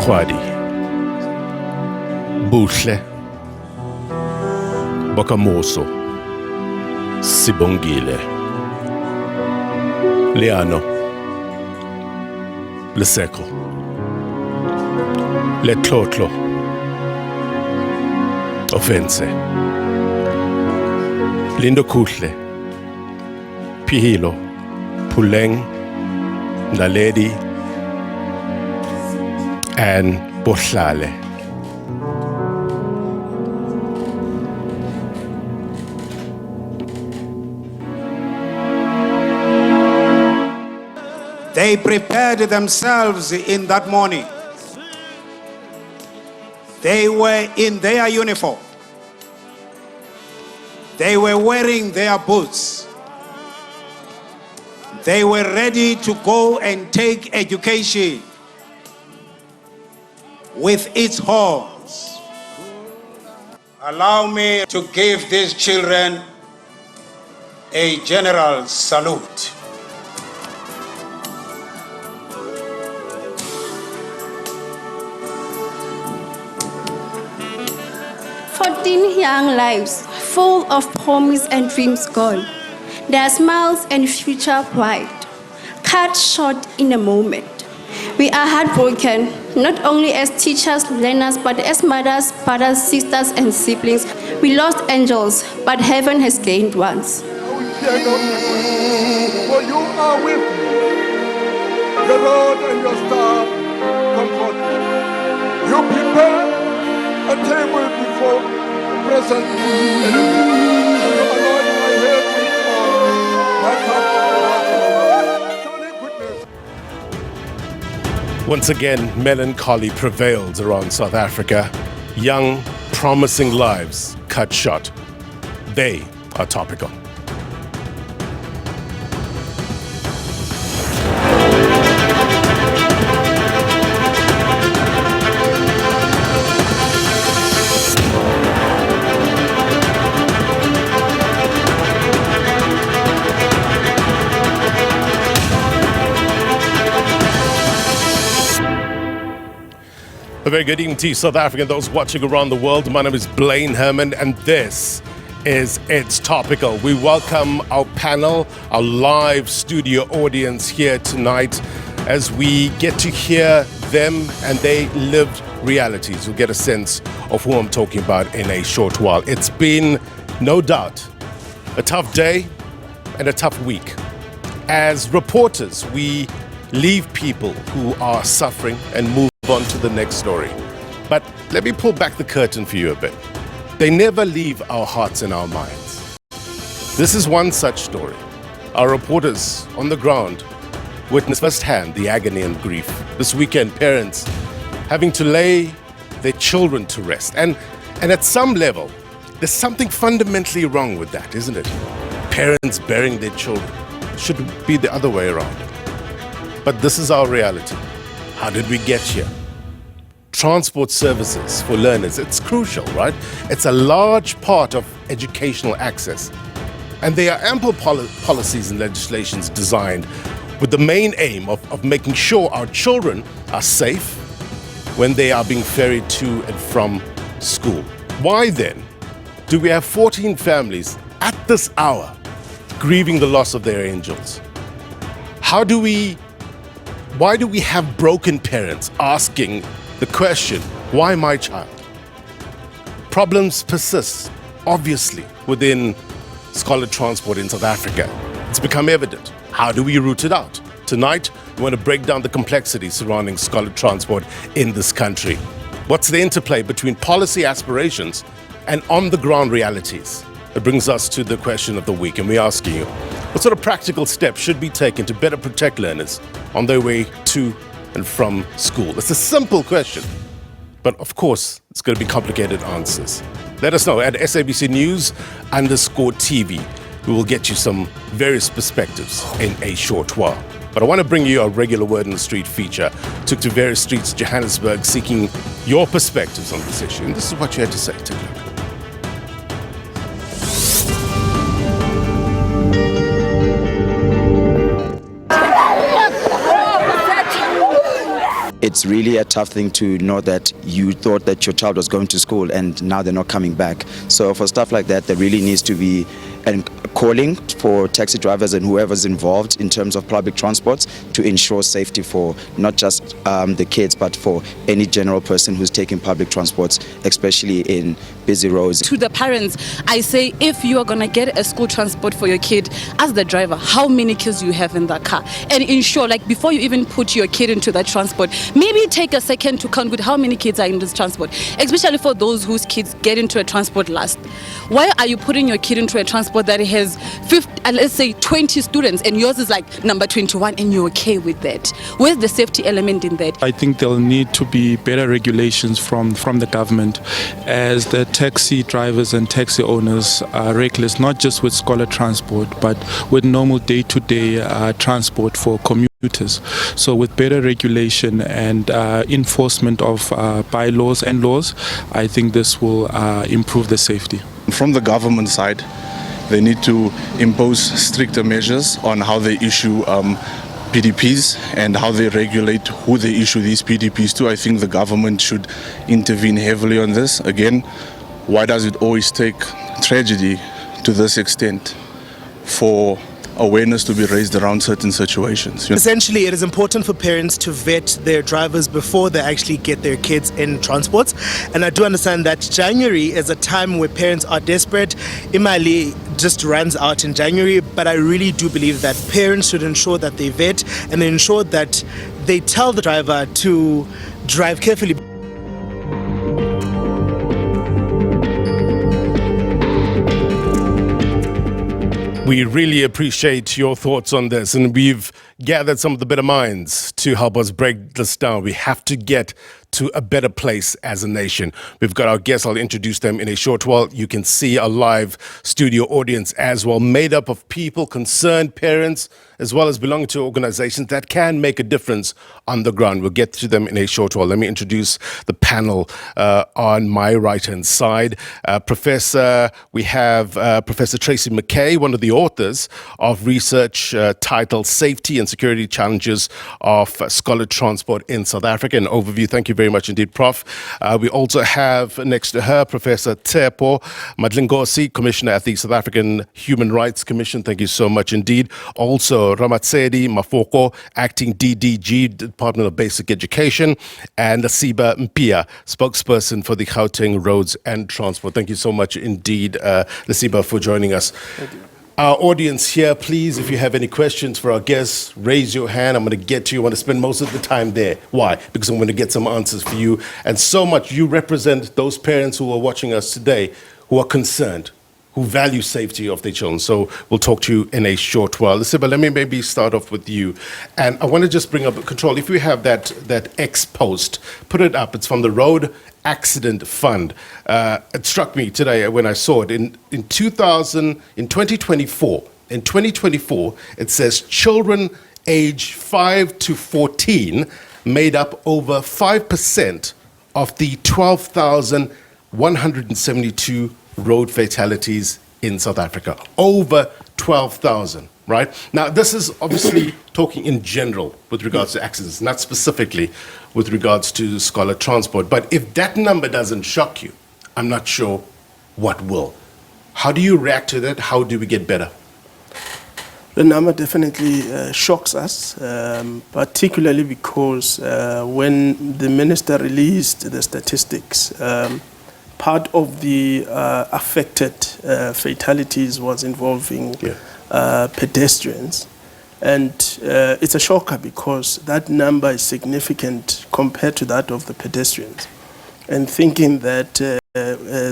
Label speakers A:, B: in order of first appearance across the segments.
A: Khwadi Buhle Bokamoso Sibongile Leano Leseko Letlotlo Offense Lindo Kuhle Pihilo Puleng Naledi and Bohlale.
B: They prepared themselves in that morning. They were in their uniform. They were wearing their boots. They were ready to go and take education with its horns. Allow me to give these children a general salute.
C: Young lives full of promise and dreams gone. Their smiles and future bright, cut short in a moment. We are heartbroken, not only as teachers, learners, but as mothers, brothers, sisters, and siblings. We lost angels, but heaven has gained ones.
D: For you are with me. The Lord and your staff comfort me. You prepare a table before present enemies. You anoint my head with oil. My cup runs over. Surely goodness.
A: Once again, melancholy prevails around South Africa. Young, promising lives cut short. They are topical. A very good evening to you, South Africa, and those watching around the world. My name is Blaine Herman, and this is It's Topical. We welcome our panel, our live studio audience here tonight as we get to hear them and their lived realities. We'll get a sense of who I'm talking about in a short while. It's been, no doubt, a tough day and a tough week. As reporters, we leave people who are suffering and move on to the next story. But let me pull back the curtain for you a bit. They never leave our hearts and our minds. This is one such story. Our reporters on the ground witnessed firsthand the agony and grief. This weekend, parents having to lay their children to rest. And at some level, there's something fundamentally wrong with that, isn't it? Parents burying their children. Should be the other way around. But this is our reality. How did we get here? Transport services for learners, it's crucial, right? It's a large part of educational access. And there are ample policies and legislations designed with the main aim of making sure our children are safe when they are being ferried to and from school. Why then do we have 14 families at this hour grieving the loss of their angels? Why do we have broken parents asking the question, why my child? Problems persist, obviously, within scholar transport in South Africa. It's become evident. How do we root it out? Tonight, we want to break down the complexities surrounding scholar transport in this country. What's the interplay between policy aspirations and on-the-ground realities? It brings us to the question of the week, and we're asking you, what sort of practical steps should be taken to better protect learners on their way to and from school? It's a simple question, but of course, it's going to be complicated answers. Let us know at SABC News_TV. We will get you some various perspectives in a short while. But I want to bring you a regular Word in the Street feature. Took to various streets of Johannesburg seeking your perspectives on this issue. And this is what you had to say. Take a look.
E: It it's really a tough thing to know that you thought that your child was going to school and now they're not coming back. So for stuff like that, there really needs to be a calling for taxi drivers and whoever's involved in terms of public transports to ensure safety for not just the kids, but for any general person who's taking public transports, especially in busy roads.
F: To the parents, I say, if you are going to get a school transport for your kid, ask the driver how many kids you have in that car, and ensure, like, before you even put your kid into that transport, maybe take a second to count with how many kids are in this transport, especially for those whose kids get into a transport last. Why are you putting your kid into a transport that has 50, let's say 20 students, and yours is like number 21, and you're okay with that? Where's the safety element in that?
G: I think there'll need to be better regulations from the government, as the taxi drivers and taxi owners are reckless, not just with scholar transport, but with normal day-to-day transport for commuters. So with better regulation and enforcement of bylaws and laws, I think this will improve the safety.
H: From the government side, they need to impose stricter measures on how they issue PDPs and how they regulate who they issue these PDPs to. I think the government should intervene heavily on this. Again, why does it always take tragedy to this extent for awareness to be raised around certain situations?
I: Essentially, it is important for parents to vet their drivers before they actually get their kids in transports. And I do understand that January is a time where parents are desperate. Imali just runs out in January, but I really do believe that parents should ensure that they vet and ensure that they tell the driver to drive carefully.
A: We really appreciate your thoughts on this, and we've gathered some of the better minds to help us break this down. We have to get to a better place as a nation. We've got our guests. I'll introduce them in a short while. You can see a live studio audience as well, made up of people, concerned parents, as well as belonging to organizations that can make a difference on the ground. We'll get to them in a short while. Let me introduce the panel on my right-hand side. We have Professor Tracey McKay, one of the authors of research titled Safety and Security Challenges of Scholar Transport in South Africa. An overview. Thank you very much indeed, Prof. We also have next to her Professor Tshepo Madlingozi, Commissioner at the South African Human Rights Commission. Thank you so much indeed. Also, Ramasedi Mafoko, Acting DDG, Department of Basic Education, and Lesiba Mpya, spokesperson for the Gauteng Roads and Transport. Thank you so much indeed, Lesiba, for joining us. Thank you. Our audience here, please, if you have any questions for our guests, raise your hand. I'm going to get to you. I want to spend most of the time there. Why? Because I'm going to get some answers for you. And so much, you represent those parents who are watching us today who are concerned, who value safety of their children. So we'll talk to you in a short while. Lesiba, let me maybe start off with you. And I want to just bring up Control. If we have that X post, put it up. It's from the Road Accident Fund. It struck me today when I saw it. In 2024, it says children age 5 to 14 made up over 5% of the 12,172 road fatalities in South Africa. Over 12,000, right? Now, this is obviously talking in general with regards to accidents, not specifically with regards to scholar transport. But if that number doesn't shock you, I'm not sure what will. How do you react to that? How do we get better?
J: The number definitely shocks us, particularly because when the minister released the statistics, part of the affected fatalities was involving pedestrians. And it's a shocker because that number is significant compared to that of the pedestrians. And thinking that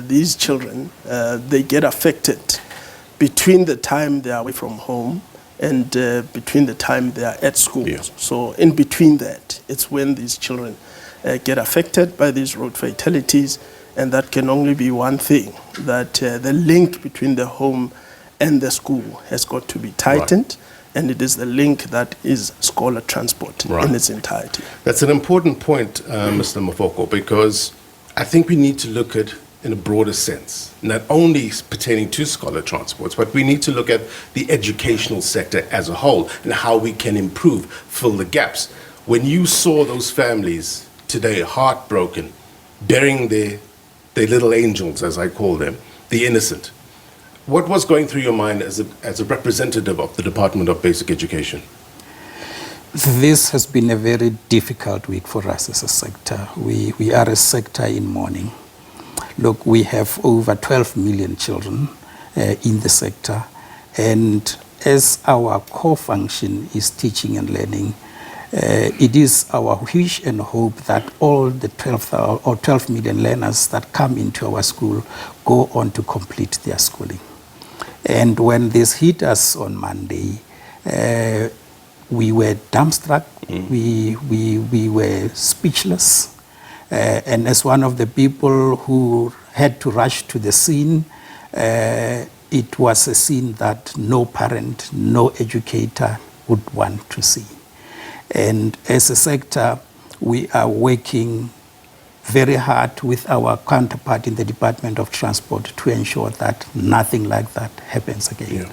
J: these children, they get affected between the time they are away from home and between the time they are at school. Yeah. So in between that, it's when these children get affected by these road fatalities. And that can only be one thing, that the link between the home and the school has got to be tightened. Right. And it is the link that is scholar transport in its entirety.
A: That's an important point, Mr. Mafoko, because I think we need to look at in a broader sense, not only pertaining to scholar transports, but we need to look at the educational sector as a whole and how we can improve, fill the gaps. When you saw those families today, heartbroken, burying their little angels, as I call them, the innocent, what was going through your mind as a representative of the Department of Basic Education?
K: This has been a very difficult week for us as a sector. We are a sector in mourning. Look, we have over 12 million children in the sector, and as our core function is teaching and learning, it is our wish and hope that all the 12 million learners that come into our school go on to complete their schooling. And when this hit us on Monday, we were dumbstruck, we were speechless. And as one of the people who had to rush to the scene, it was a scene that no parent, no educator would want to see. And as a sector, we are working very hard with our counterpart in the Department of Transport to ensure that nothing like that happens again.
A: Yeah.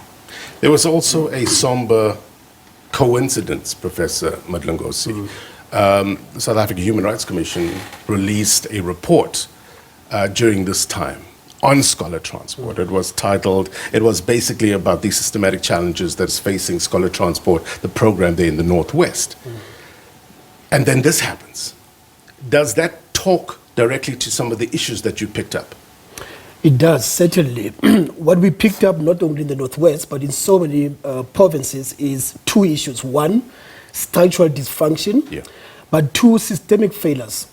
A: There was also a somber coincidence, Professor Madlingozi. The South African Human Rights Commission released a report during this time on scholar transport. It was titled, it was basically about the systematic challenges that's facing scholar transport, the program there in the Northwest. And then this happens. Does that talk directly to some of the issues that you picked up?
L: It does, certainly. What we picked up, not only in the Northwest, but in so many provinces, is two issues. One, structural dysfunction, but two, systemic failures.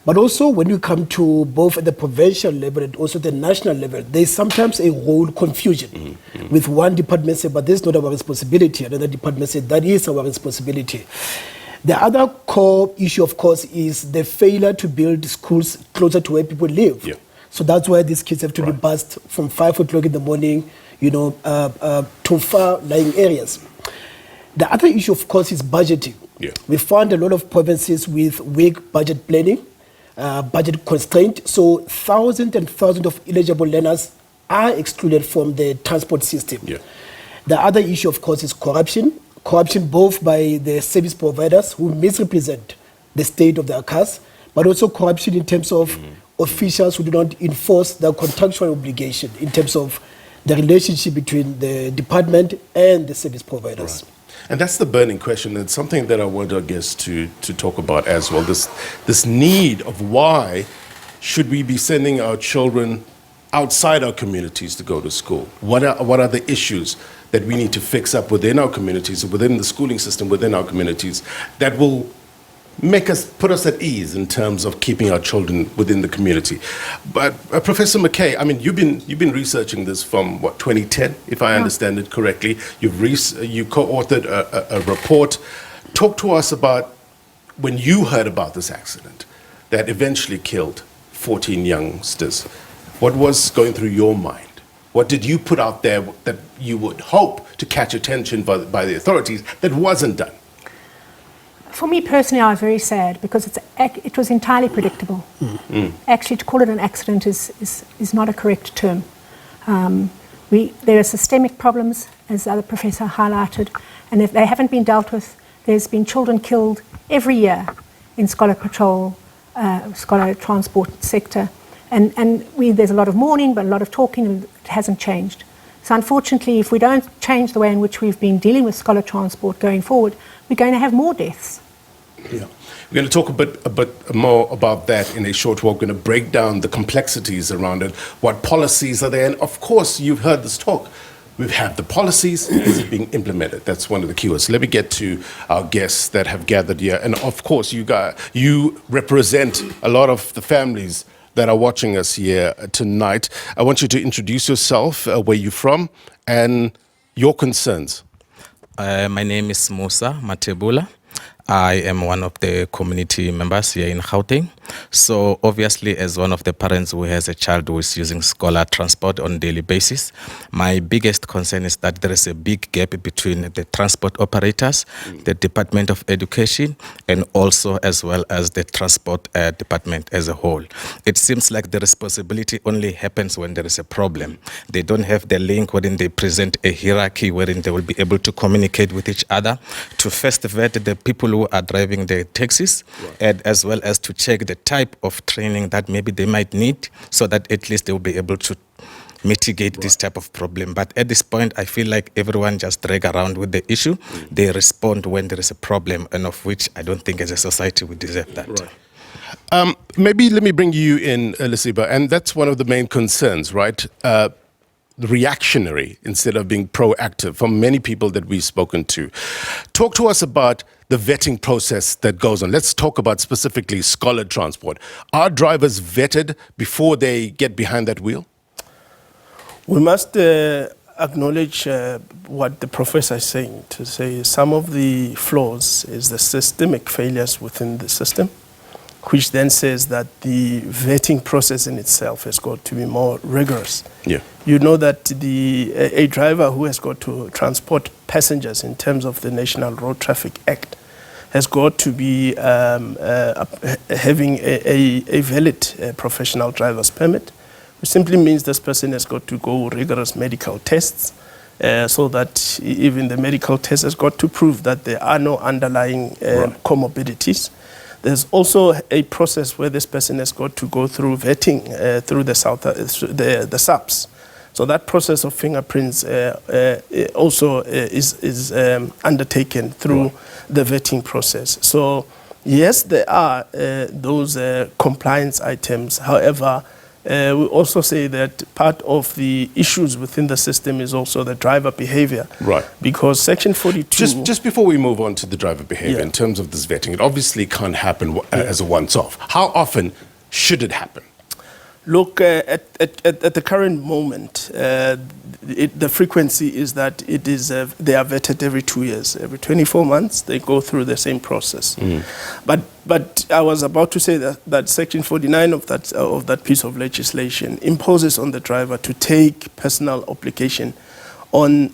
L: But also, when you come to both at the provincial level and also the national level, there's sometimes a role confusion. With one department saying, but this is not our responsibility. Another department says, that is our responsibility. The other core issue, of course, is the failure to build schools closer to where people live. So that's why these kids have to be bused from 5 o'clock in the morning, to far-lying areas. The other issue, of course, is budgeting. We found a lot of provinces with weak budget planning, budget constraint. So thousands and thousands of eligible learners are excluded from the transport system. The other issue, of course, is corruption. Corruption both by the service providers who misrepresent the state of their cars, but also corruption in terms of officials who do not enforce their contractual obligation in terms of the relationship between the department and the service providers.
A: And that's the burning question. It's something that I want our guests to talk about as well. This need of why should we be sending our children outside our communities to go to school? What are the issues that we need to fix up within our communities, within the schooling system, within our communities, that will put us at ease in terms of keeping our children within the community? But Professor McKay, I mean, you've been researching this from 2010, if I understand it correctly. You co-authored a report. Talk to us about when you heard about this accident that eventually killed 14 youngsters. What was going through your mind? What did you put out there that you would hope to catch attention by the authorities that wasn't done?
M: For me personally, I was very sad because it was entirely predictable. Actually, to call it an accident is not a correct term. There are systemic problems, as the other professor highlighted, and if they haven't been dealt with, there's been children killed every year in scholar patrol, scholar transport sector. And there's a lot of mourning, but a lot of talking, and it hasn't changed. So unfortunately, if we don't change the way in which we've been dealing with scholar transport going forward, we're going to have more deaths.
A: Yeah. We're going to talk a bit more about that in a short while. We're going to break down the complexities around it, what policies are there, and of course, you've heard this talk. We've had the policies, is it being implemented? That's one of the keywords. Let me get to our guests that have gathered here. And of course, you represent a lot of the families that are watching us here tonight. I want you to introduce yourself, where you're from, and your concerns.
N: My name is Musa Matebula. I am one of the community members here in Gauteng. So obviously, as one of the parents who has a child who is using scholar transport on a daily basis, my biggest concern is that there is a big gap between the transport operators, the Department of Education, and also as well as the transport department as a whole. It seems like the responsibility only happens when there is a problem. They don't have the link wherein they present a hierarchy wherein they will be able to communicate with each other, to first vet the people who are driving the taxis, and as well as to check the type of training that maybe they might need, so that at least they will be able to mitigate this type of problem. But at this point, I feel like everyone just drag around with the issue. They respond when there is a problem, and of which I don't think as a society we deserve that.
A: Maybe let me bring you in, Lesiba, and that's one of the main concerns, right? Reactionary instead of being proactive from many people that we've spoken to. Talk to us about the vetting process that goes on. Let's talk about specifically scholar transport. Are drivers vetted before they get behind that wheel?
J: We must acknowledge what the professor is saying, to say some of the flaws is the systemic failures within the system, which then says that the vetting process in itself has got to be more rigorous.
A: Yeah.
J: You know that a driver who has got to transport passengers in terms of the National Road Traffic Act has got to be having a valid professional driver's permit, which simply means this person has got to go rigorous medical tests, so that even the medical test has got to prove that there are no underlying comorbidities. There's also a process where this person has got to go through vetting through the SABC. So that process of fingerprints also is undertaken through the vetting process. So yes, there are those compliance items. However, we also say that part of the issues within the system is also the driver behavior.
A: Right.
J: Because Section 42...
A: Just before we move on to the driver behavior, in terms of this vetting, it obviously can't happen as a once-off. How often should it happen?
J: Look, at the current moment, the frequency is that they are vetted every 2 years. Every 24 months, they go through the same process. But I was about to say that Section 49 of that piece of legislation imposes on the driver to take personal obligation on,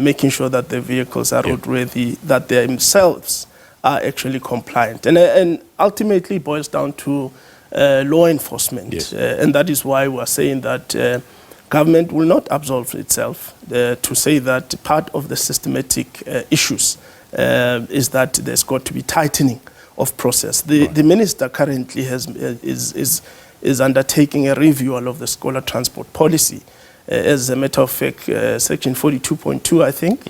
J: making sure that the vehicles are roadworthy, that they themselves are actually compliant. And ultimately boils down to law enforcement. And that is why we are saying that government will not absolve itself to say that part of the systematic issues is that there's got to be tightening of process. The minister currently is undertaking a review of the scholar transport policy. As a matter of fact, Section 42.2, I think,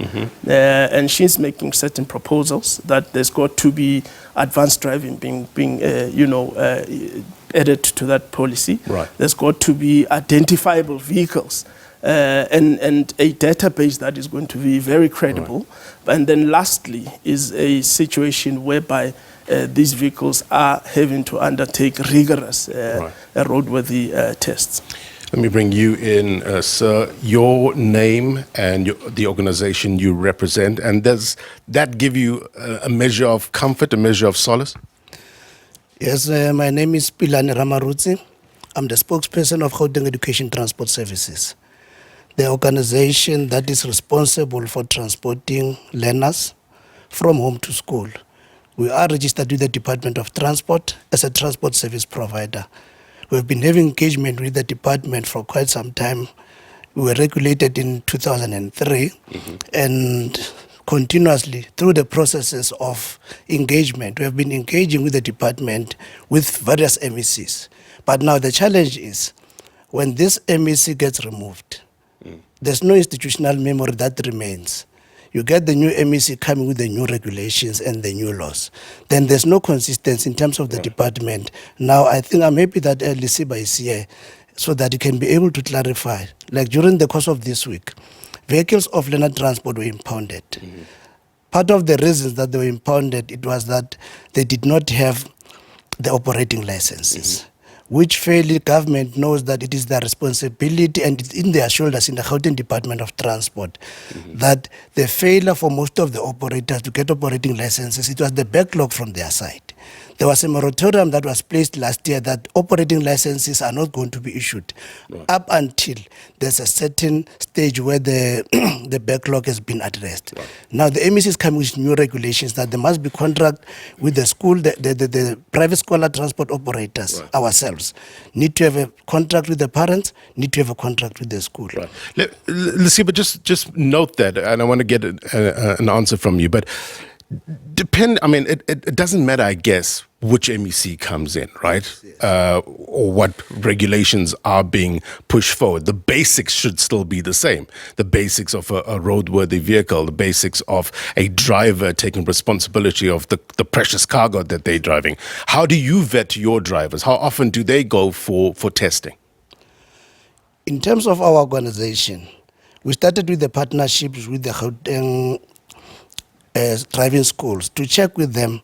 J: and she's making certain proposals that there's got to be advanced driving being added to that policy.
A: Right.
J: There's got to be identifiable vehicles and a database that is going to be very credible. And then lastly is a situation whereby these vehicles are having to undertake rigorous roadworthy tests.
A: Let me bring you in, sir. Your name and the organization you represent, and does that give you a measure of comfort, a measure of solace?
O: Yes, my name is Pilani Ramarutsi. I'm the spokesperson of Gauteng Education Transport Services, the organization that is responsible for transporting learners from home to school. We are registered with the Department of Transport as a transport service provider. We've been having engagement with the department for quite some time. We were regulated in 2003 and continuously through the processes of engagement, we have been engaging with the department with various MECs. But now the challenge is when this MEC gets removed, there's no institutional memory that remains. You get the new MEC coming with the new regulations and the new laws. Then there's no consistency in terms of the department. Now, I think I'm happy that Lesiba is here so that he can be able to clarify. Like during the course of this week, vehicles of learner transport were impounded. Part of the reasons that they were impounded, it was that they did not have the operating licenses. Which fairly government knows that it is their responsibility and it's in their shoulders in the Gauteng Department of Transport that the failure for most of the operators to get operating licenses, it was the backlog from their side. There was a moratorium that was placed last year that operating licenses are not going to be issued up until there's a certain stage where the the backlog has been addressed. Now the MEC is coming with new regulations that there must be contract with the school, the private scholar transport operators, ourselves, need to have a contract with the parents, need to have a contract with the school.
A: Lesiba, just note that, and I want to get an answer from you, but it doesn't matter, I guess, which MEC comes in, right? Or what regulations are being pushed forward. The basics should still be the same. The basics of a roadworthy vehicle, the basics of a driver taking responsibility of the precious cargo that they're driving. How do you vet your drivers? How often do they go for testing?
O: In terms of our organization, we started with the partnerships with the Gauteng driving schools to check with them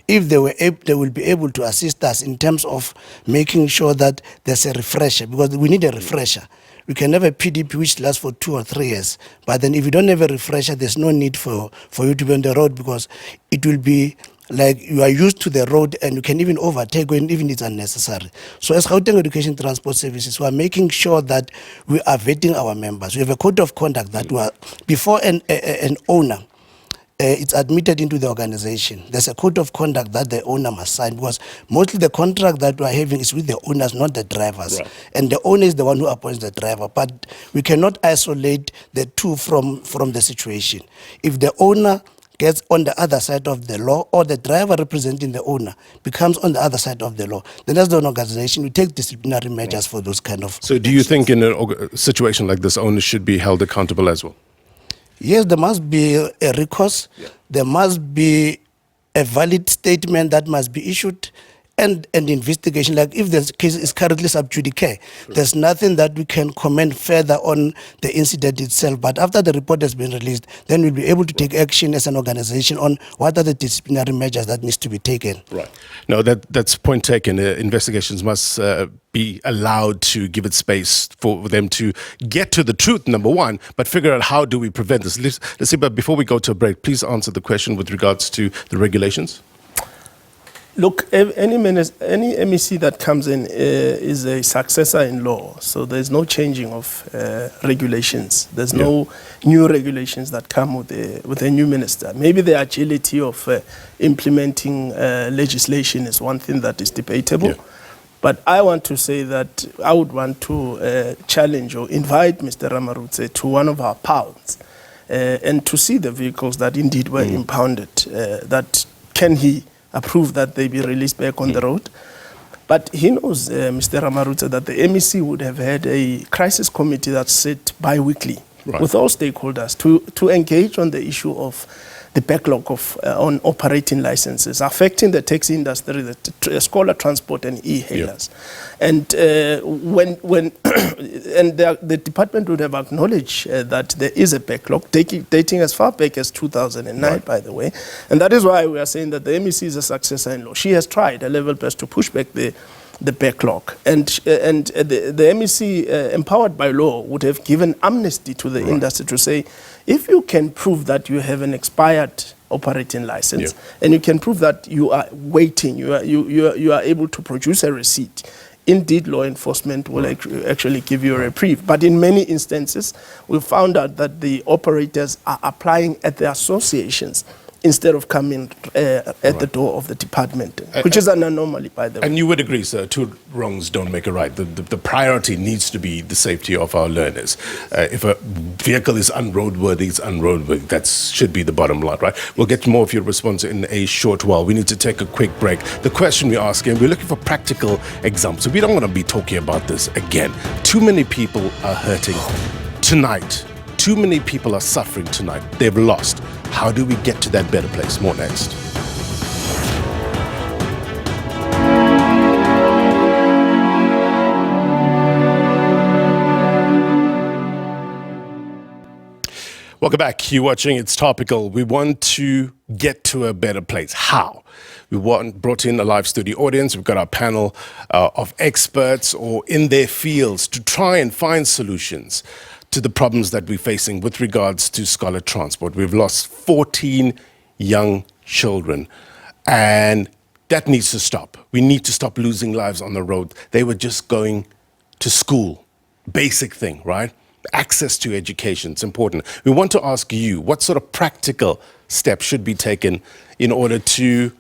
O: if they will be able to assist us in terms of making sure that there's a refresher, because we need a refresher. We can have a PDP which lasts for 2 or 3 years, but then if you don't have a refresher, there's no need for you to be on the road, because it will be like you are used to the road and you can even overtake when even it's unnecessary. So as Gauteng Education Transport Services, we are making sure that we are vetting our members. We have a code of conduct that we are, before an owner it's admitted into the organization, there's a code of conduct that the owner must sign, because mostly the contract that we're having is with the owners, not the drivers. And the owner is the one who appoints the driver. But we cannot isolate the two from the situation. If the owner gets on the other side of the law, or the driver representing the owner becomes on the other side of the law, then as an organization, we take disciplinary measures for those kind of...
A: So do you think in a situation like this, owners should be held accountable as well?
O: Yes, there must be a recourse. There must be a valid statement that must be issued, and an investigation. Like if the case is currently sub judice, there's nothing that we can comment further on the incident itself. But after the report has been released, then we'll be able to take action as an organization on what are the disciplinary measures that needs to be taken.
A: No, that's point taken. Investigations must be allowed to give it space for them to get to the truth, number one, but figure out how do we prevent this. Lesiba, before we go to a break, please answer the question with regards to the regulations.
J: Look, any MEC that comes in is a successor in law, so there's no changing of regulations. There's no new regulations that come with a new minister. Maybe the agility of implementing legislation is one thing that is debatable. But I want to say that I would want to challenge or invite Mr. Ramarutse to one of our pounds and to see the vehicles that indeed were impounded, that can he approve that they be released back on the road. But he knows, Mr. Ramarutse, that the MEC would have had a crisis committee that sit bi-weekly with all stakeholders to engage on the issue of the backlog of on operating licenses affecting the taxi industry, the scholar transport and e-hailers. And when and the department would have acknowledged that there is a backlog dating as far back as 2009, by the way. And that is why we are saying that the MEC is a successor in law. She has tried a level best to push back the backlog. And the MEC, empowered by law, would have given amnesty to the industry to say, if you can prove that you have an expired operating license, and you can prove that you are waiting, you are able to produce a receipt, indeed law enforcement will actually give you a reprieve. But in many instances, we found out that the operators are applying at the associations instead of coming at the door of the department, which is an anomaly, by the way.
A: And you would agree, sir, two wrongs don't make a right. The priority needs to be the safety of our learners. If a vehicle is unroadworthy, it's unroadworthy. That should be the bottom line, right? We'll get more of your response in a short while. We need to take a quick break. The question we're asking, we're looking for practical examples. So we don't want to be talking about this again. Too many people are hurting tonight. Too many people are suffering tonight. They've lost. How do we get to that better place? More next. Welcome back. You're watching It's Topical. We want to get to a better place. How? We brought in a live studio audience. We've got our panel of experts or in their fields to try and find solutions to the problems that we're facing with regards to scholar transport. We've lost 14 young children, and That needs to stop. We need to stop losing lives on the road. They were just going to school. Basic thing, right? Access to education, it's important. We want to ask you, what sort of practical steps should be taken in order to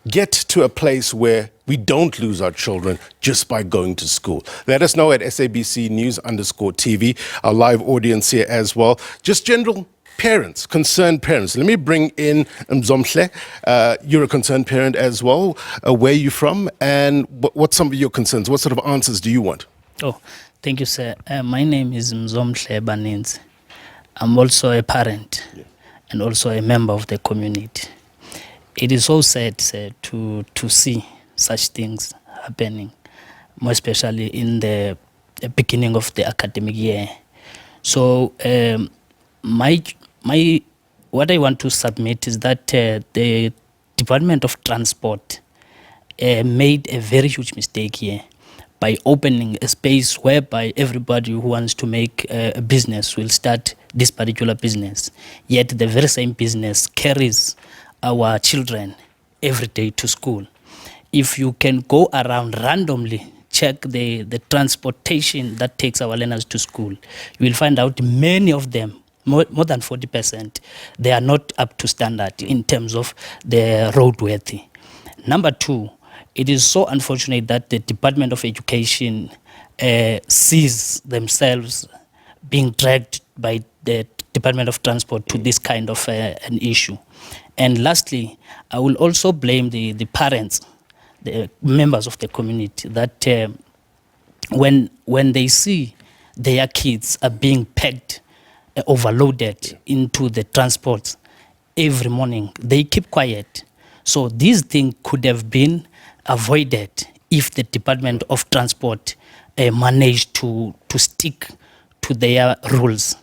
A: get to a place where we don't lose our children just by going to school? Let us know at SABC News_TV, our live audience here as well. Just general parents, concerned parents. Let me bring in Mzomhle. You're a concerned parent as well. Where are you from? And what's some of your concerns? What sort of answers do you want?
P: Oh, thank you, sir. My name is Mzomhle Baninzi. I'm also a parent and also a member of the community. It is so sad, sir, to see such things happening, more especially in the beginning of the academic year. So what I want to submit is that the Department of Transport made a very huge mistake here by opening a space whereby everybody who wants to make a business will start this particular business. Yet the very same business carries our children every day to school. If you can go around randomly, check the transportation that takes our learners to school, you will find out many of them, more than 40%, they are not up to standard in terms of the roadworthy. Number two, it is so unfortunate that the Department of Education sees themselves being dragged by the Department of Transport to this kind of an issue. And lastly, I will also blame the parents, the members of the community, that when they see their kids are being packed, overloaded into the transports every morning, they keep quiet. So this thing could have been avoided if the Department of Transport managed to stick to their rules.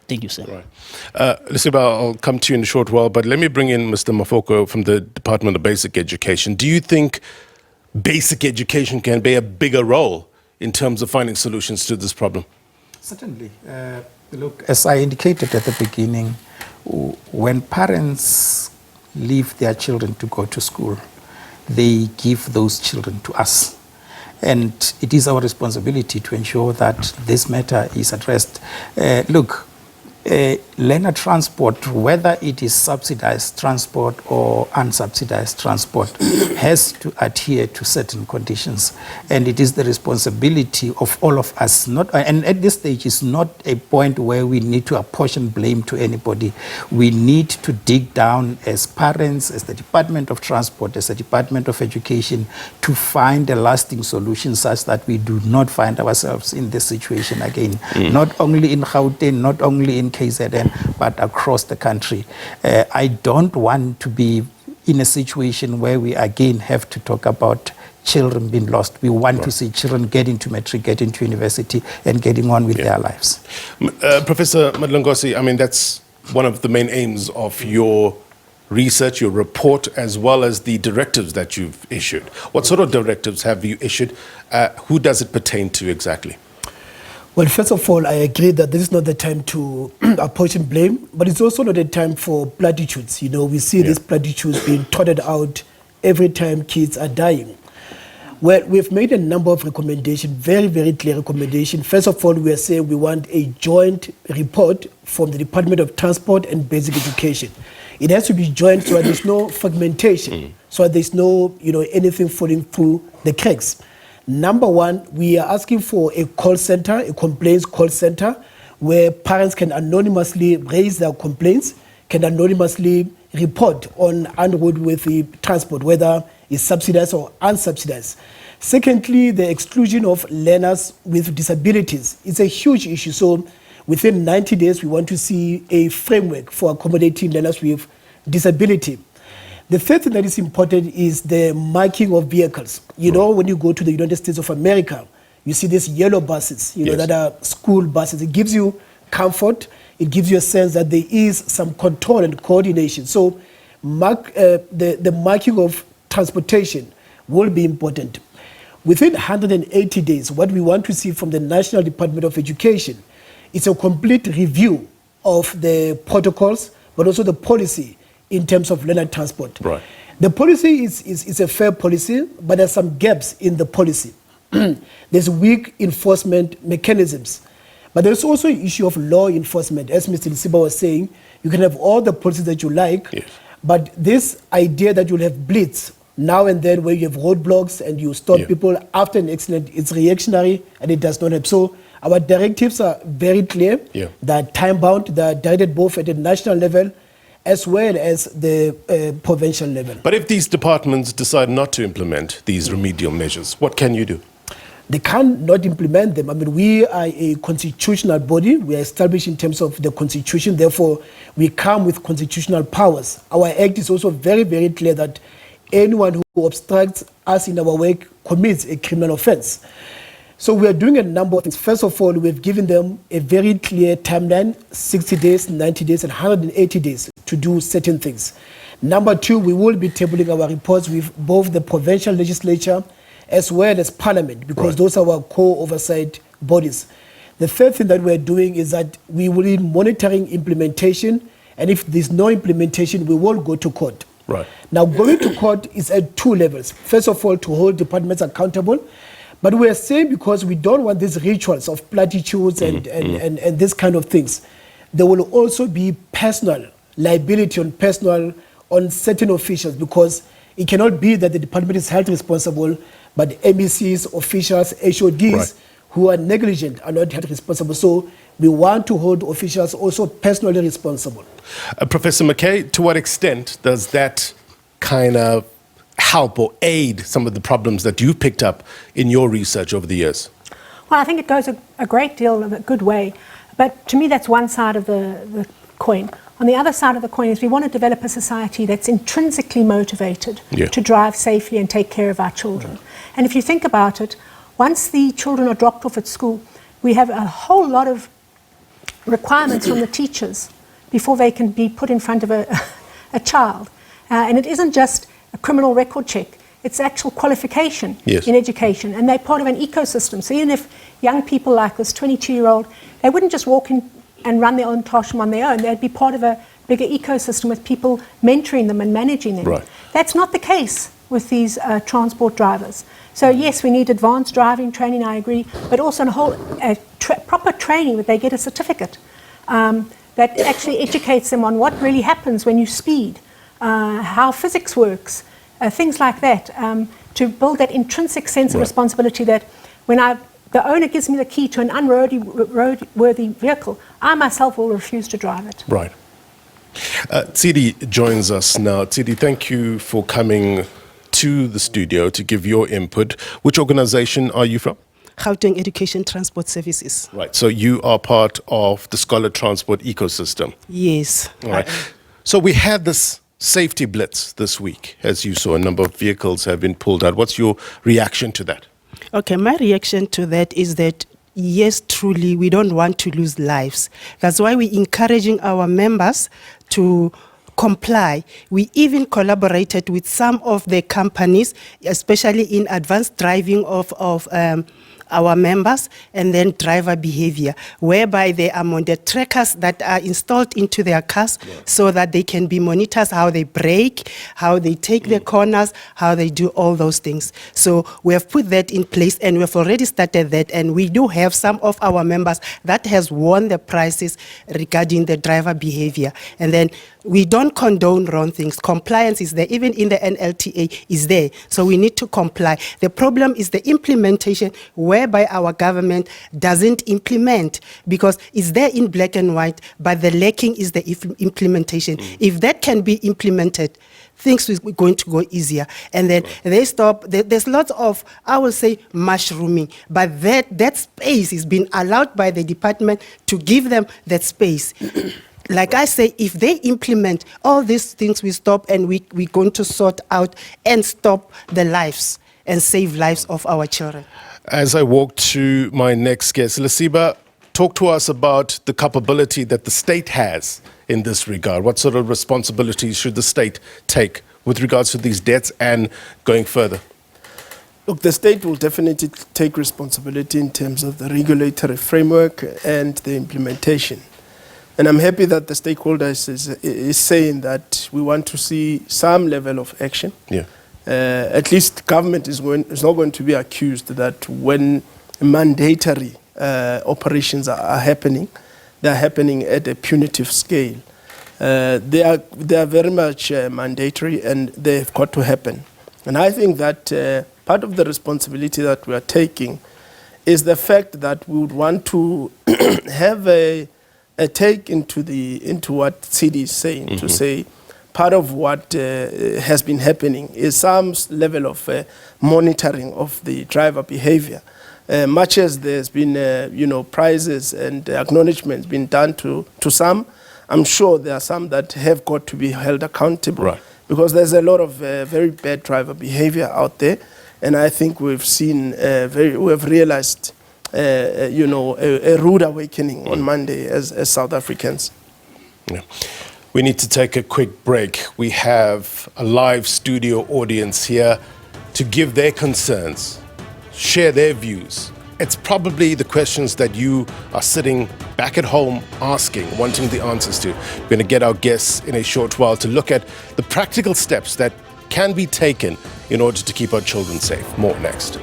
P: Thank you, sir.
A: Right. Lesiba, I'll come to you in a short while, but let me bring in Mr. Mafoko from the Department of Basic Education. Do you think basic education can play a bigger role in terms of finding solutions to this problem?
K: Certainly. Look, as I indicated at the beginning, when parents leave their children to go to school, they give those children to us. And it is our responsibility to ensure that this matter is addressed. Look, learner transport, whether it is subsidized transport or unsubsidized transport, has to adhere to certain conditions. And it is the responsibility of all of us. And at this stage, it's not a point where we need to apportion blame to anybody. We need to dig down as parents, as the Department of Transport, as the Department of Education, to find a lasting solution such that we do not find ourselves in this situation again. Not only in Gauteng, not only in KZN, but across the country. I don't want to be in a situation where we again have to talk about children being lost. We want to see children get into matric, get into university, and getting on with their lives.
A: Professor Madlingozi, I mean, that's one of the main aims of your research, your report, as well as the directives that you've issued. What sort of directives have you issued? Who does it pertain to exactly?
L: Well, first of all, I agree that this is not the time to apportion blame, but it's also not the time for platitudes. You know, we see these platitudes being trotted out every time kids are dying. Well, we've made a number of recommendations, very, very clear recommendations. First of all, we are saying we want a joint report from the Department of Transport and Basic Education. It has to be joint so that there's no fragmentation, so that there's no, anything falling through the cracks. Number one, we are asking for a call center, a complaints call center, where parents can anonymously raise their complaints, can anonymously report on unroadworthy transport, whether it's subsidized or unsubsidized. Secondly, the exclusion of learners with disabilities is a huge issue. So within 90 days, we want to see a framework for accommodating learners with disability. The third thing that is important is the marking of vehicles. You know, when you go to the United States of America, you see these yellow buses, that are school buses. It gives you comfort. It gives you a sense that there is some control and coordination. So the marking of transportation will be important. Within 180 days, what we want to see from the National Department of Education is a complete review of the protocols, but also the policy in terms of learner transport.
A: Right.
L: The policy is a fair policy, but there's some gaps in the policy. There's weak enforcement mechanisms. But there's also an issue of law enforcement. As Mr. Lesiba was saying, you can have all the policies that you like,
A: yes,
L: but this idea that you'll have blitz now and then where you have roadblocks and you stop people after an accident, it's reactionary and it does not help. So our directives are very clear. They're time-bound. They're directed both at the national level as well as the provincial level.
A: But if these departments decide not to implement these remedial measures, what can you do?
L: They cannot implement them. I mean, we are a constitutional body. We are established in terms of the constitution. Therefore, we come with constitutional powers. Our act is also very, very clear that anyone who obstructs us in our work commits a criminal offense. So we are doing a number of things. First of all, we've given them a very clear timeline, 60 days, 90 days, and 180 days to do certain things. Number two, we will be tabling our reports with both the provincial legislature as well as Parliament, because those are our core oversight bodies. The third thing that we're doing is that we will be monitoring implementation, and if there's no implementation, we will go to court.
A: Right.
L: Now, going to court is at two levels. First of all, to hold departments accountable, but we are saying because we don't want these rituals of platitudes and this kind of things. There will also be personal liability on certain officials, because it cannot be that the department is held responsible, but MECs, officials, HODs who are negligent are not held responsible. So we want to hold officials also personally responsible.
A: Professor McKay, to what extent does that kind of help or aid some of the problems that you've picked up in your research over the years?
M: Well, I think it goes a great deal of a good way. But to me, that's one side of the coin. On the other side of the coin is we want to develop a society that's intrinsically motivated to drive safely and take care of our children. And if you think about it, once the children are dropped off at school, we have a whole lot of requirements from the teachers before they can be put in front of a child. And it isn't just a criminal record check. It's actual qualification in education. And they're part of an ecosystem. So even if young people like this 22-year-old, they wouldn't just walk in and run their own classroom on their own. They'd be part of a bigger ecosystem with people mentoring them and managing them.
A: Right.
M: That's not the case with these transport drivers. So yes, we need advanced driving training, I agree, but also a whole proper training that they get a certificate that actually educates them on what really happens when you speed, how physics works, things like that, to build that intrinsic sense of responsibility that when the owner gives me the key to an unroadworthy vehicle, I myself will refuse to drive it.
A: Right. Tsidi joins us now. Tsidi, thank you for coming to the studio to give your input. Which organization are you from?
Q: Gauteng Education Transport Services.
A: Right, so you are part of the scholar transport ecosystem.
Q: Yes.
A: All right. So we had this safety blitz this week. As you saw, a number of vehicles have been pulled out. What's your reaction to that?
Q: Okay, my reaction to that is that yes, truly, we don't want to lose lives. That's why we're encouraging our members to comply. We even collaborated with some of the companies, especially in advanced driving of our members, and then driver behavior, whereby they are on the trackers that are installed into their cars so that they can be monitors how they brake, how they take the corners, how they do all those things. So we have put that in place, and we have already started that, and we do have some of our members that has won the prizes regarding the driver behavior. And then we don't condone wrong things. Compliance is there, even in the NLTA is there. So we need to comply. The problem is the implementation, whereby our government doesn't implement, because it's there in black and white, but the lacking is the implementation. If that can be implemented, things are going to go easier. And then they stop. There's lots of, I will say, mushrooming, but that space is being allowed by the department to give them that space. Like I say, if they implement all these things, we stop, and we're going to sort out and stop the lives and save lives of our children.
A: As I walk to my next guest, Lesiba, talk to us about the capability that the state has in this regard. What sort of responsibilities should the state take with regards to these deaths and going further?
J: Look, the state will definitely take responsibility in terms of the regulatory framework and the implementation. And I'm happy that the stakeholders is saying that we want to see some level of action.
A: Yeah.
J: At least government is not going to be accused that when mandatory operations are happening, they are happening at a punitive scale. They are very much mandatory, and they've got to happen. And I think that part of the responsibility that we are taking is the fact that we would want to have a take into what Tsidi is saying, to say part of what has been happening is some level of monitoring of the driver behavior. Much as there's been, prizes and acknowledgements been done to some, I'm sure there are some that have got to be held accountable.
A: Right.
J: Because there's a lot of very bad driver behavior out there, and I think we've seen, we have realized, a rude awakening on Monday as South Africans.
A: Yeah. We need to take a quick break. We have a live studio audience here to give their concerns, share their views. It's probably the questions that you are sitting back at home asking, wanting the answers to. We're going to get our guests in a short while to look at the practical steps that can be taken in order to keep our children safe. More next.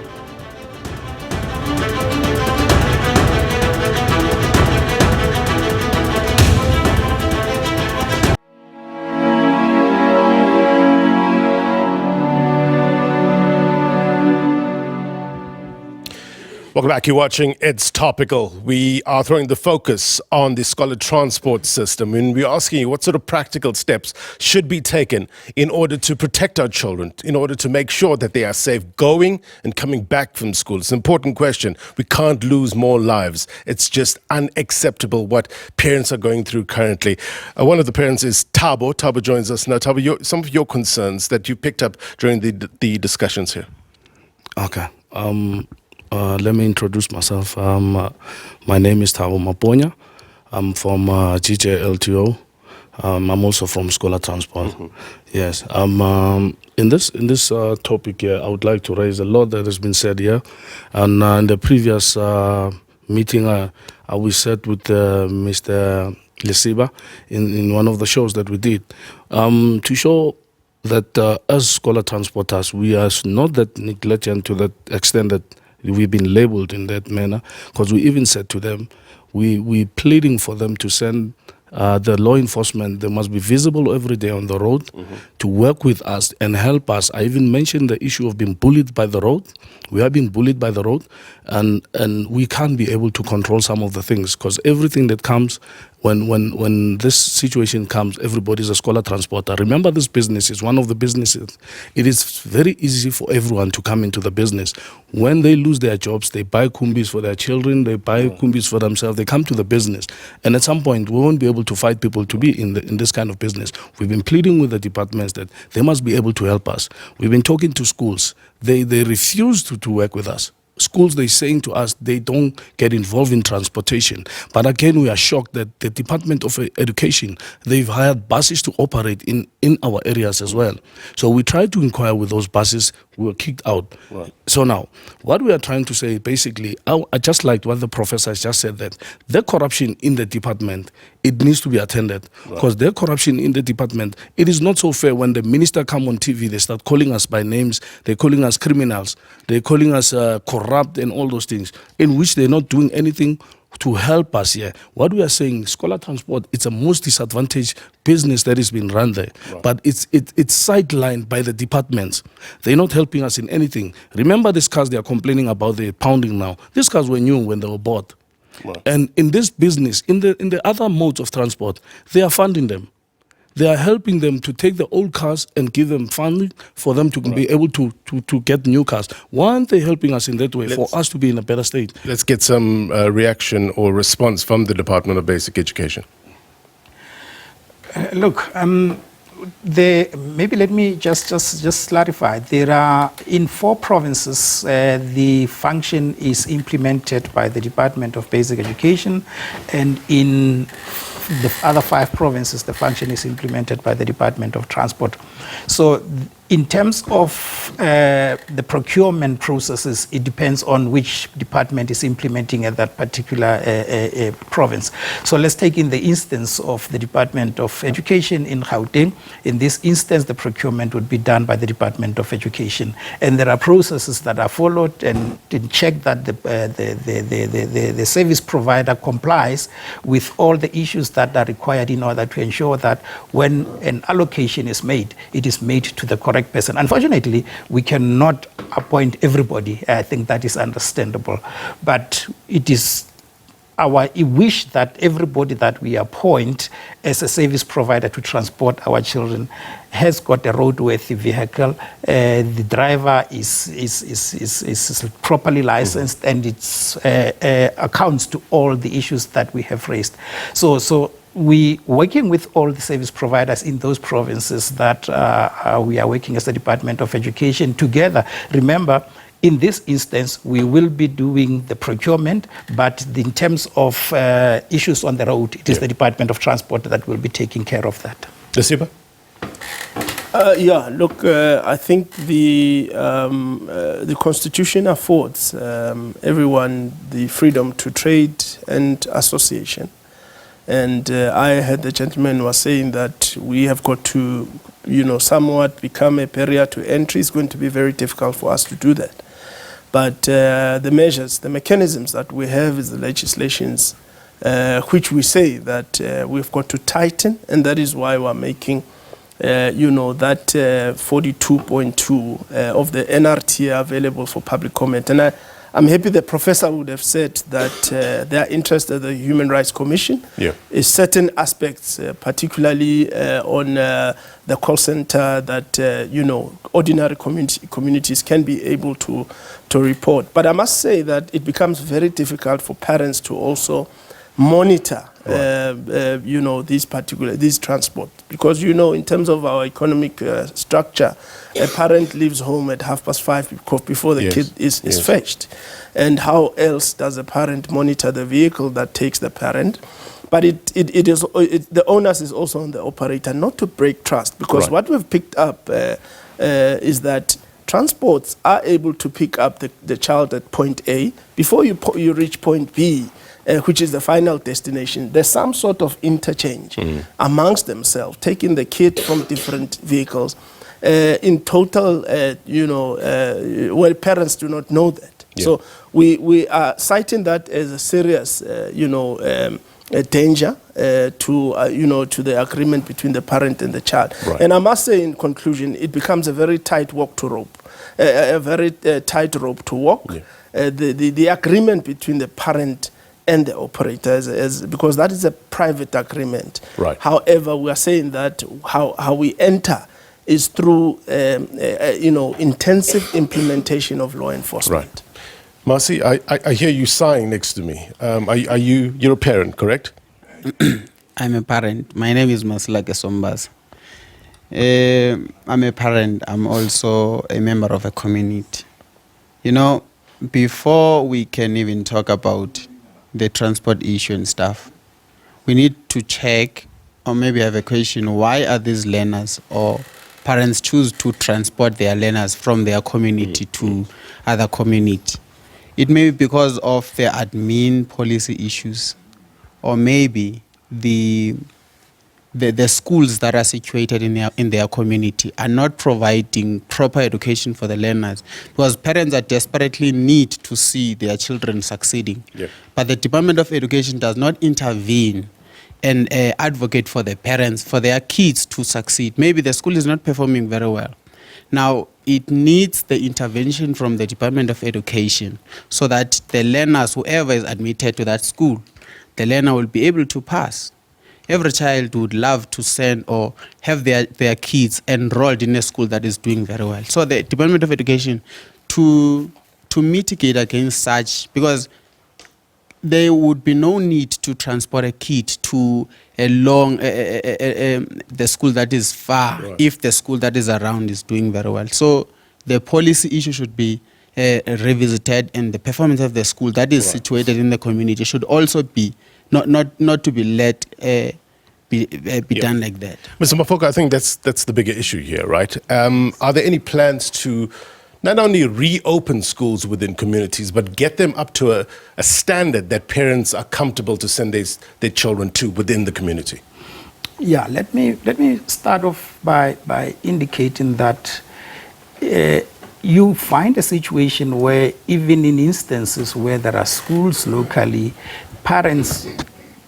A: Welcome back. You're watching It's Topical. We are throwing the focus on the scholar transport system, and we're asking you what sort of practical steps should be taken in order to protect our children, in order to make sure that they are safe going and coming back from school. It's an important question. We can't lose more lives. It's just unacceptable what parents are going through currently. One of the parents is Thabo. Thabo joins us now. Thabo, some of your concerns that you picked up during the discussions here.
R: Okay. Let me introduce myself. My name is Thabo Maponya. I'm from GJLTO. I'm also from Scholar Transport. Yes. In this topic here, I would like to raise a lot that has been said here. And in the previous meeting, we sat with Mr. Lesiba in one of the shows that we did to show that as Scholar Transporters, we are not that negligent to that extent that we've been labeled in that manner, because we even said to them, we pleading for them to send the law enforcement. They must be visible every day on the road to work with us and help us. I even mentioned the issue of being bullied by the road. We have been bullied by the road, and we can't be able to control some of the things, because everything that comes, when this situation comes, everybody's a scholar transporter. Remember, this business is one of the businesses. It is very easy for everyone to come into the business. When they lose their jobs, they buy kumbis for their children, they buy kumbis for themselves, they come to the business. And at some point, we won't be able to fight people to be in this kind of business. We've been pleading with the departments that they must be able to help us. We've been talking to schools. They refuse to work with us. Schools, they're saying to us they don't get involved in transportation. But again, we are shocked that the Department of Education, they've hired buses to operate in our areas as well. So we tried to inquire with those buses, we were kicked out. Right. So now, what we are trying to say, basically, I just liked what the professor has just said, that the corruption in the department, it needs to be attended. Because the corruption in the department, it is not so fair when the minister come on TV, they start calling us by names, they're calling us criminals, they're calling us corrupt and all those things, in which they're not doing anything to help us here. What we are saying, Scholar Transport, it's a most disadvantaged business that is being run there. Right. But it's sidelined by the departments. They're not helping us in anything. Remember these cars they are complaining about, the pounding now. These cars were new when they were bought. Right. And in this business, in the other modes of transport, they are funding them. They are helping them to take the old cars and give them funding for them to be able to get new cars. Why aren't they helping us in that way for us to be in a better state?
A: Let's get some reaction or response from the Department of Basic Education.
K: Look, maybe let me just clarify. There are, in 4 provinces, the function is implemented by the Department of Basic Education, and in the other 5 provinces, the function is implemented by the Department of Transport. So in terms of the procurement processes, it depends on which department is implementing at that particular province. So let's take in the instance of the Department of Education in Gauteng. In this instance, the procurement would be done by the Department of Education. And there are processes that are followed and check that the service provider complies with all the issues that are required in order to ensure that when an allocation is made, it is made to the correct person. Unfortunately, we cannot appoint everybody. I think that is understandable. But it is our wish that everybody that we appoint as a service provider to transport our children has got a roadworthy vehicle. The driver is properly licensed, and it accounts to all the issues that we have raised. So we working with all the service providers in those provinces that we are working as the Department of Education together. Remember, in this instance, we will be doing the procurement, but in terms of issues on the road, it is the Department of Transport that will be taking care of that.
A: Lesiba?
J: I think the Constitution affords everyone the freedom to trade and association. And I heard the gentleman was saying that we have got to, somewhat become a barrier to entry. It's going to be very difficult for us to do that. But the measures, the mechanisms that we have is the legislations, which we say that we've got to tighten, and that is why we're making, that 42.2 of the NRT available for public comment. And I'm happy the professor would have said that their interest at the Human Rights Commission is certain aspects, particularly on the call center that, ordinary communities can be able to report. But I must say that it becomes very difficult for parents to also monitor, these transport. Because, in terms of our economic structure, a parent leaves home at 5:30 before the kid is fetched. And how else does a parent monitor the vehicle that takes the parent? But the onus is also on the operator not to break trust, because what we've picked up is that transports are able to pick up the child at point A before you reach point B, which is the final destination. There's some sort of interchange amongst themselves, taking the kid from different vehicles. In total, parents do not know that. So we are citing that as a serious, a danger to the agreement between the parent and the child. And I must say, in conclusion, it becomes a very tight walk to rope, a very tight rope to walk. The agreement between the parent and the operator, because that is a private agreement. However, we are saying that how we enter is through intensive implementation of law enforcement.
A: Marcy, I hear you sighing next to me. You're a parent, correct?
S: I'm a parent. My name is Masila Kesombas. I'm a parent. I'm also a member of a community. Before we can even talk about the transport issue and stuff, we need to check or maybe have a question: why are these learners or parents choose to transport their learners from their community to other community? It may be because of the admin policy issues, or maybe the schools that are situated in their community are not providing proper education for the learners, because parents are desperately need to see their children succeeding. But the Department of Education does not intervene and advocate for the parents, for their kids to succeed. Maybe the school is not performing very well. Now, it needs the intervention from the Department of Education so that the learners, whoever is admitted to that school, the learner will be able to pass. Every child would love to send or have their kids enrolled in a school that is doing very well. So the Department of Education, to mitigate against such, because there would be no need to transport a kid to the school that is far if the school that is around is doing very well. So the policy issue should be revisited, and the performance of the school that is situated in the community should also be not to be let be done like that.
A: Mr. Mafoko, I think that's the bigger issue here, right? Are there any plans to not only reopen schools within communities, but get them up to a standard that parents are comfortable to send their children to within the community?
K: Yeah, let me start off by indicating that you find a situation where even in instances where there are schools locally, parents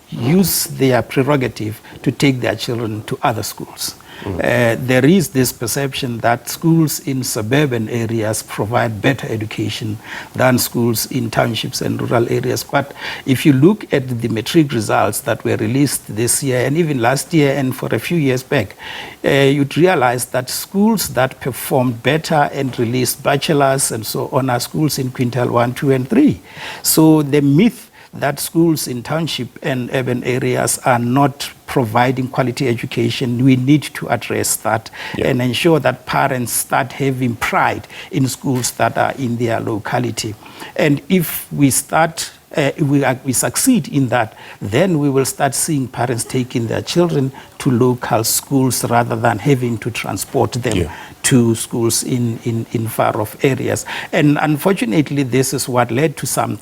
K: use their prerogative to take their children to other schools. There is this perception that schools in suburban areas provide better education than schools in townships and rural areas. But if you look at the matric results that were released this year and even last year and for a few years back, you'd realize that schools that performed better and released bachelors and so on are schools in quintile 1, 2, and 3. So the myth that schools in township and urban areas are not providing quality education, we need to address that and ensure that parents start having pride in schools that are in their locality. And if we start we succeed in that, then we will start seeing parents taking their children to local schools rather than having to transport them to schools in far-off areas. And unfortunately, this is what led to some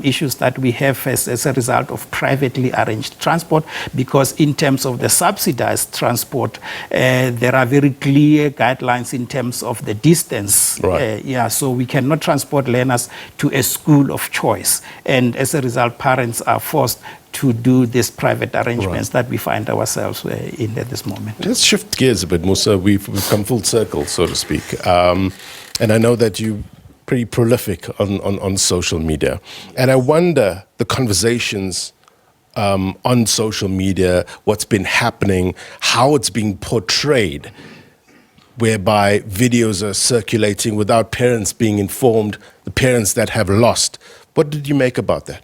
K: issues that we have as a result of privately arranged transport, because in terms of the subsidized transport, there are very clear guidelines in terms of the distance. So we cannot transport learners to a school of choice. And as a result, parents are forced to do these private arrangements that we find ourselves in at this moment.
A: Let's shift gears a bit, Musa. We've come full circle, so to speak. And I know that you're pretty prolific on social media. And I wonder the conversations on social media, what's been happening, how it's being portrayed, whereby videos are circulating without parents being informed, the parents that have lost. What did you make about that?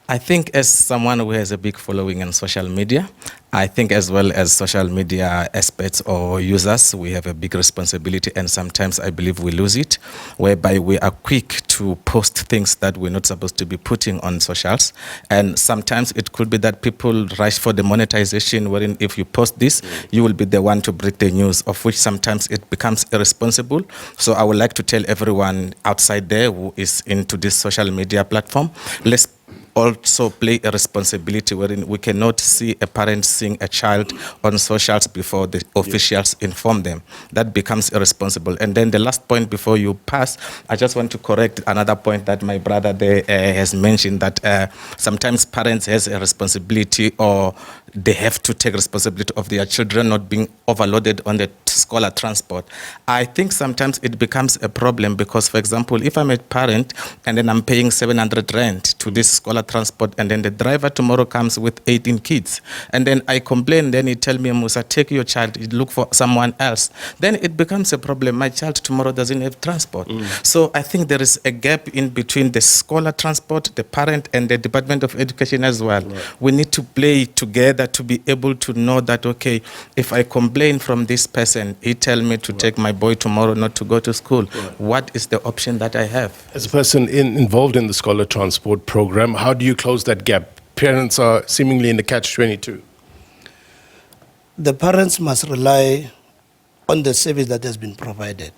N: I think as someone who has a big following on social media, I think as well as social media experts or users, we have a big responsibility, and sometimes I believe we lose it, whereby we are quick to post things that we're not supposed to be putting on socials. And sometimes it could be that people rush for the monetization, wherein if you post this, you will be the one to break the news, of which sometimes it becomes irresponsible. So I would like to tell everyone outside there who is into this social media platform, let's also play a responsibility wherein we cannot see a parent seeing a child on socials before the officials inform them. That becomes irresponsible. And then the last point before you pass, I just want to correct another point that my brother there has mentioned, that sometimes parents has a responsibility, or they have to take responsibility of their children not being overloaded on the scholar transport. I think sometimes it becomes a problem because, for example, if I'm a parent and then I'm paying 700 rand to this scholar transport, and then the driver tomorrow comes with 18 kids, and then I complain, then he tell me, Musa, take your child, look for someone else. Then it becomes a problem. My child tomorrow doesn't have transport. So I think there is a gap in between the scholar transport, the parent, and the Department of Education as well. We need to play together to be able to know that, okay, if I complain from this person, he tell me to take my boy tomorrow not to go to school, what is the option that I have?
A: As a person involved in the scholar transport program, how do you close that gap? Parents are seemingly in the catch-22.
O: The parents must rely on the service that has been provided.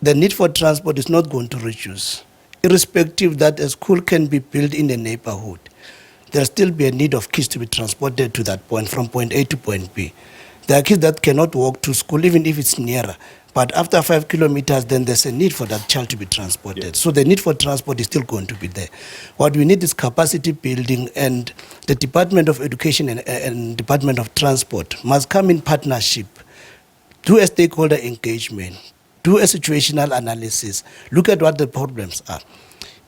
O: The need for transport is not going to reduce, irrespective that a school can be built in the neighborhood. There'll still be a need of kids to be transported to that point, from point A to point B. There are kids that cannot walk to school, even if it's nearer. But after 5 kilometers, then there's a need for that child to be transported. So the need for transport is still going to be there. What we need is capacity building, and the Department of Education and Department of Transport must come in partnership, do a stakeholder engagement, do a situational analysis, look at what the problems are.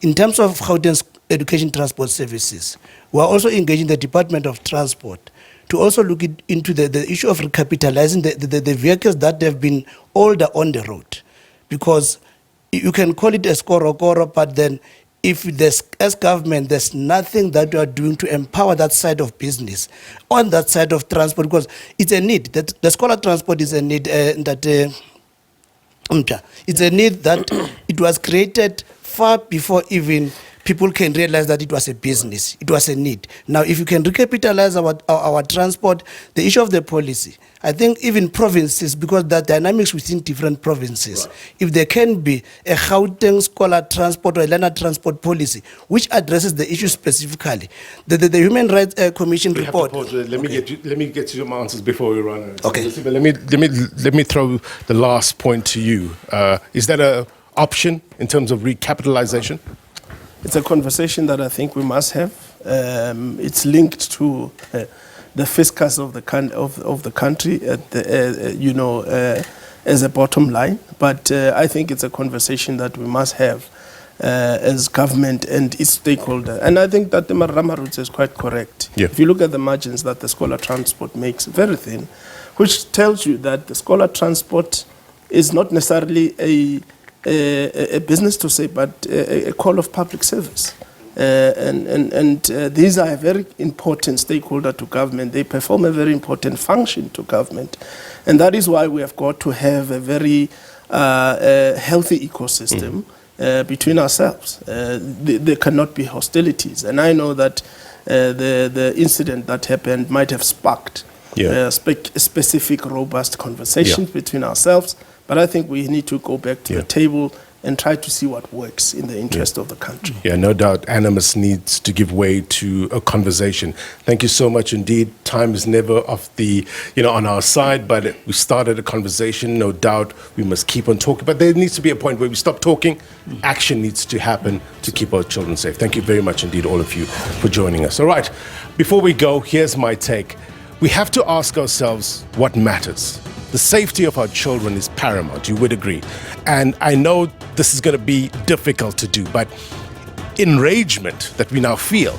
O: In terms of Gauteng's Education Transport Services, we are also engaging the Department of Transport to also look into the issue of recapitalizing the vehicles that have been older on the road. Because you can call it a skorokoro, but then if there's, as government, there's nothing that you are doing to empower that side of business, on that side of transport, because it's a need. That the scholar transport is a need it's a need that it was created far before even people can realize that it was a business, it was a need. Now, if you can recapitalize our transport, the issue of the policy, I think even provinces, because there are dynamics within different provinces, if there can be a Gauteng scholar transport or a learner transport policy, which addresses the issue specifically, the Human Rights Commission
A: We
O: report.
A: have to pause. Let me get to your answers before we run out.
O: Okay.
A: So, let me throw the last point to you. Is that an option in terms of recapitalization?
J: It's a conversation that I think we must have. It's linked to the fiscus of the country, as a bottom line. But I think it's a conversation that we must have as government and its stakeholder. And I think that the Ramaroots is quite correct.
A: Yeah.
J: If you look at the margins that the scholar transport makes, very thin, which tells you that the scholar transport is not necessarily a business to say, but a call of public service. These are a very important stakeholder to government. They perform a very important function to government. And that is why we have got to have a very healthy ecosystem between ourselves. There cannot be hostilities. And I know that the incident that happened might have sparked specific, robust conversations between ourselves. But I think we need to go back to the table and try to see what works in the interest of the country.
A: Yeah, no doubt animus needs to give way to a conversation. Thank you so much indeed. Time is never on our side, but we started a conversation. No doubt we must keep on talking, but there needs to be a point where we stop talking. Action needs to happen to keep our children safe. Thank you very much indeed, all of you, for joining us. All right, before we go, here's my take. We have to ask ourselves what matters. The safety of our children is paramount, you would agree. And I know this is going to be difficult to do, but enragement that we now feel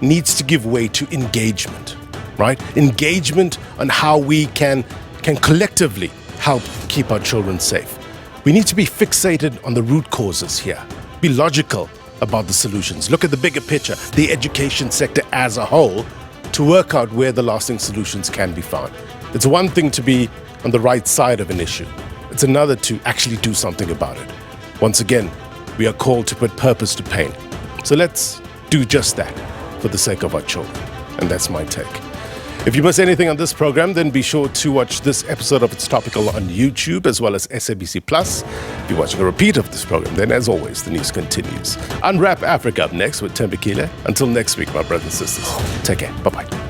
A: needs to give way to engagement, right? Engagement on how we can collectively help keep our children safe. We need to be fixated on the root causes here. Be logical about the solutions. Look at the bigger picture, the education sector as a whole, to work out where the lasting solutions can be found. It's one thing to be on the right side of an issue. It's another to actually do something about it. Once again, we are called to put purpose to pain. So let's do just that for the sake of our children. And that's my take. If you miss anything on this program, then be sure to watch this episode of It's Topical on YouTube as well as SABC+. If you're watching a repeat of this program, then as always, the news continues. Unwrap Africa up next with Topical. Until next week, my brothers and sisters. Take care. Bye-bye.